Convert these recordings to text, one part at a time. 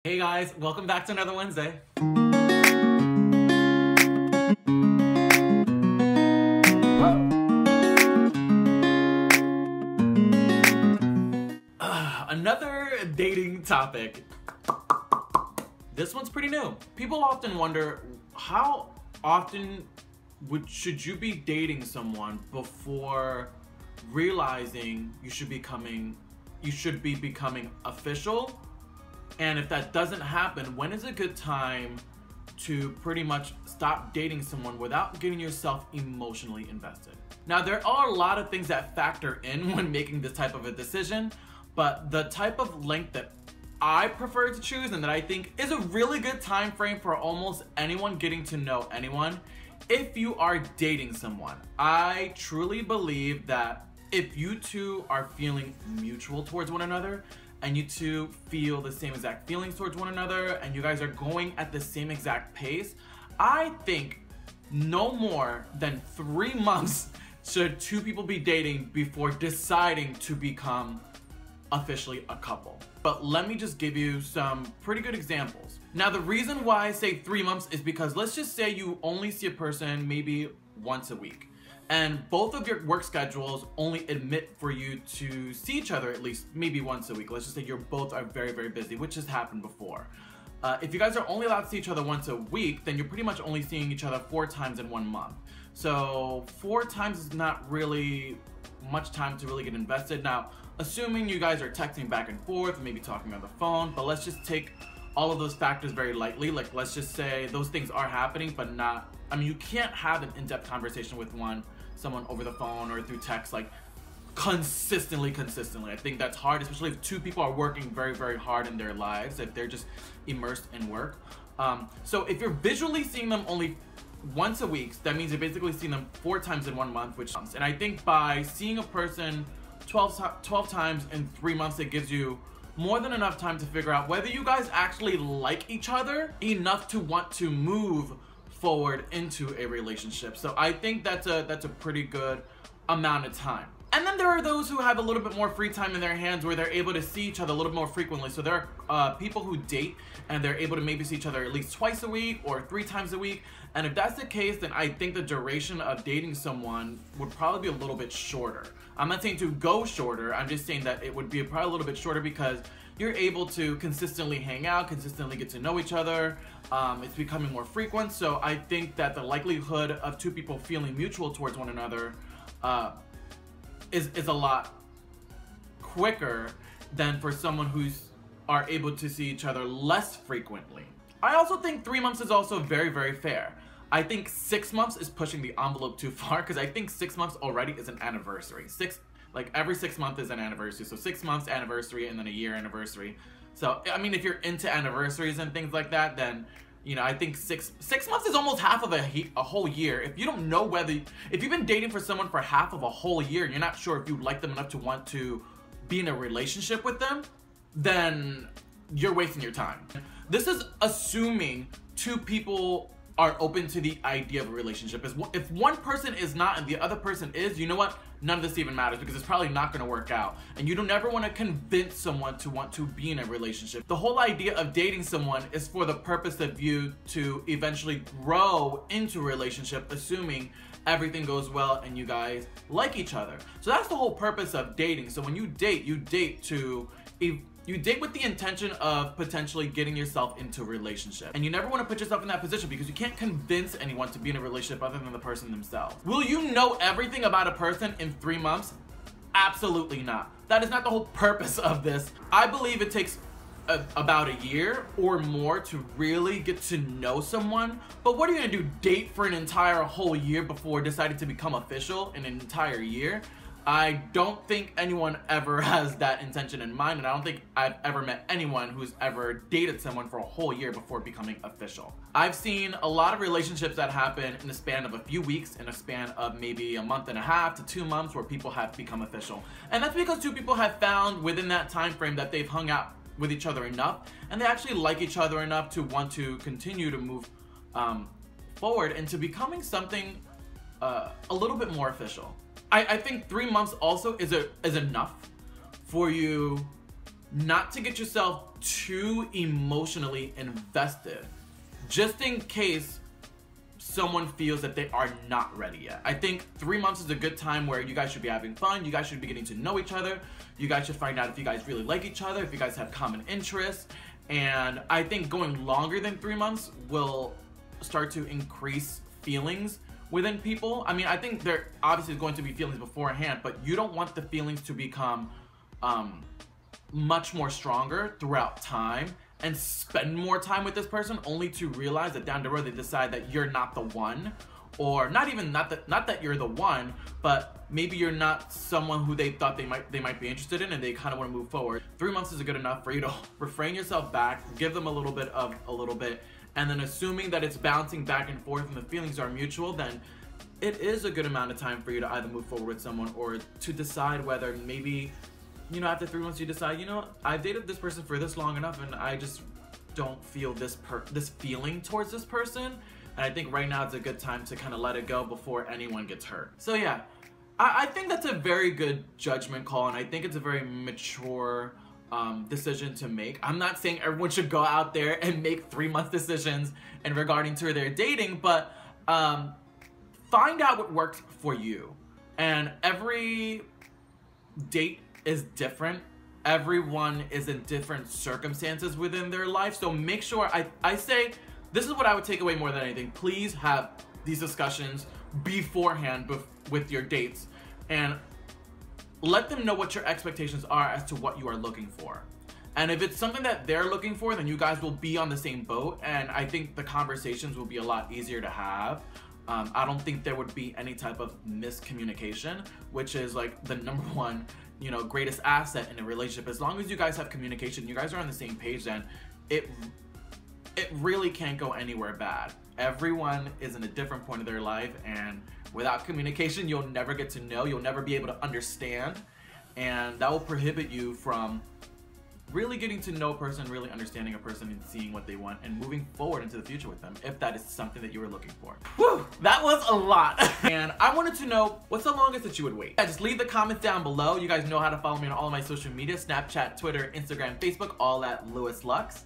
Hey guys, welcome back to another Wednesday. Another dating topic. This one's pretty new. People often wonder, how often should you be dating someone before realizing you should be becoming official? And if that doesn't happen, when is a good time to pretty much stop dating someone without getting yourself emotionally invested? Now, there are a lot of things that factor in when making this type of a decision, but the type of length that I prefer to choose and that I think is a really good time frame for almost anyone getting to know anyone, if you are dating someone. I truly believe that if you two are feeling mutual towards one another, and you two feel the same exact feelings towards one another, and you guys are going at the same exact pace, I think no more than 3 months should two people be dating before deciding to become officially a couple. But let me just give you some pretty good examples. Now, the reason why I say 3 months is because let's just say you only see a person maybe once a week, and both of your work schedules only admit for you to see each other at least maybe once a week. Let's just say you're both are very, very busy, which has happened before. If you guys are only allowed to see each other once a week, then you're pretty much only seeing each other 4 times in 1 month. So 4 times is not really much time to really get invested. Now, assuming you guys are texting back and forth, maybe talking on the phone, but let's just take all of those factors very lightly. Like, let's just say those things are happening, but not, I mean, you can't have an in-depth conversation with someone over the phone or through text, like consistently. I think that's hard, especially if two people are working very, very hard in their lives, if they're just immersed in work. So if you're visually seeing them only once a week, that means you're basically seeing them 4 times in 1 month, and I think by seeing a person 12 times in 3 months, it gives you more than enough time to figure out whether you guys actually like each other enough to want to move forward into a relationship. So I think that's a pretty good amount of time. And then there are those who have a little bit more free time in their hands where they're able to see each other a little more frequently. So there are people who date and they're able to maybe see each other at least twice a week or 3 times a week. And if that's the case, then I think the duration of dating someone would probably be a little bit shorter. I'm not saying to go shorter, I'm just saying that it would be probably a little bit shorter because you're able to consistently hang out, consistently get to know each other. It's becoming more frequent. So I think that the likelihood of two people feeling mutual towards one another is a lot quicker than for someone who's are able to see each other less frequently. I also think 3 months is also very, very fair. I think 6 months is pushing the envelope too far because I think 6 months already is an anniversary. Like every 6 months is an anniversary. So 6 months anniversary and then a year anniversary. So, I mean, if you're into anniversaries and things like that, then, you know, I think six months is almost half of a whole year. If you don't know if you've been dating for someone for half of a whole year and you're not sure if you like them enough to want to be in a relationship with them, then you're wasting your time. This is assuming two people are open to the idea of a relationship. If one person is not and the other person is, you know what? None of this even matters because it's probably not gonna work out. And you don't ever wanna convince someone to want to be in a relationship. The whole idea of dating someone is for the purpose of you to eventually grow into a relationship, assuming everything goes well and you guys like each other. So that's the whole purpose of dating. So when you date with the intention of potentially getting yourself into a relationship. And you never want to put yourself in that position because you can't convince anyone to be in a relationship other than the person themselves. Will you know everything about a person in 3 months? Absolutely not. That is not the whole purpose of this. I believe it takes about a year or more to really get to know someone. But what are you gonna do? Date for an entire whole year before deciding to become official in an entire year? I don't think anyone ever has that intention in mind, and I don't think I've ever met anyone who's ever dated someone for a whole year before becoming official. I've seen a lot of relationships that happen in the span of a few weeks, in a span of maybe a month and a half to 2 months where people have become official. And that's because two people have found within that time frame that they've hung out with each other enough, and they actually like each other enough to want to continue to move forward into becoming something a little bit more official. I think 3 months also is enough for you not to get yourself too emotionally invested, just in case someone feels that they are not ready yet. I think 3 months is a good time where you guys should be having fun, you guys should be getting to know each other, you guys should find out if you guys really like each other, if you guys have common interests, and I think going longer than 3 months will start to increase feelings within people. I mean, I think there obviously is going to be feelings beforehand, but you don't want the feelings to become much more stronger throughout time and spend more time with this person only to realize that down the road they decide that you're not the one, or not that you're the one, but maybe you're not someone who they thought they might be interested in, and they kind of want to move forward. 3 months is good enough for you to refrain yourself back, give them a little bit, and then assuming that it's bouncing back and forth and the feelings are mutual, then it is a good amount of time for you to either move forward with someone or to decide whether maybe, you know, after 3 months you decide, you know, I've dated this person for this long enough and I just don't feel this feeling towards this person. And I think right now it's a good time to kind of let it go before anyone gets hurt. So yeah, I think that's a very good judgment call, and I think it's a very mature decision to make. I'm not saying everyone should go out there and make 3 month decisions in regarding to their dating, but find out what works for you. And every date is different. Everyone is in different circumstances within their life. So make sure, I say, this is what I would take away more than anything. Please have these discussions beforehand with your dates, and let them know what your expectations are as to what you are looking for. And if it's something that they're looking for, then you guys will be on the same boat, and I think the conversations will be a lot easier to have. I don't think there would be any type of miscommunication, which is like the number one, you know, greatest asset in a relationship. As long as you guys have communication, you guys are on the same page, then it really can't go anywhere bad. Everyone is in a different point of their life, and without communication, you'll never get to know, you'll never be able to understand, and that will prohibit you from really getting to know a person, really understanding a person, and seeing what they want, and moving forward into the future with them, if that is something that you were looking for. Whew, that was a lot. And I wanted to know, what's the longest that you would wait? Yeah, just leave the comments down below. You guys know how to follow me on all my social media, Snapchat, Twitter, Instagram, Facebook, all at Louis Lux.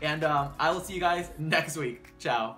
And I will see you guys next week. Ciao.